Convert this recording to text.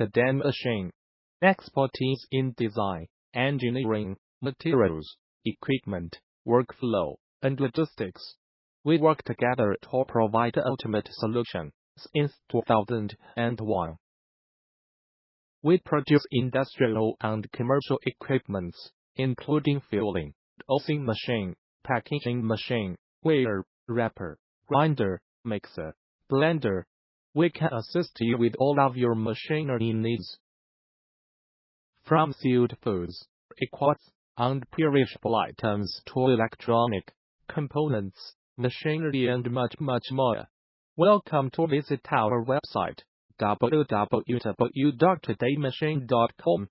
end-to-end machine. Expertise in design, engineering, materials, equipment, workflow, and logistics. We work together to provide the ultimate solution since 2001. We produce industrial and commercial equipments, including filling, dosing machine, packaging machine, weigher, wrapper, grinder, mixer, blender. We can assist you with all of your machinery needs. From sealed foods, liquids, and perishable items to electronic components, machinery, and much more. Welcome to visit our website www.todaymachine.com.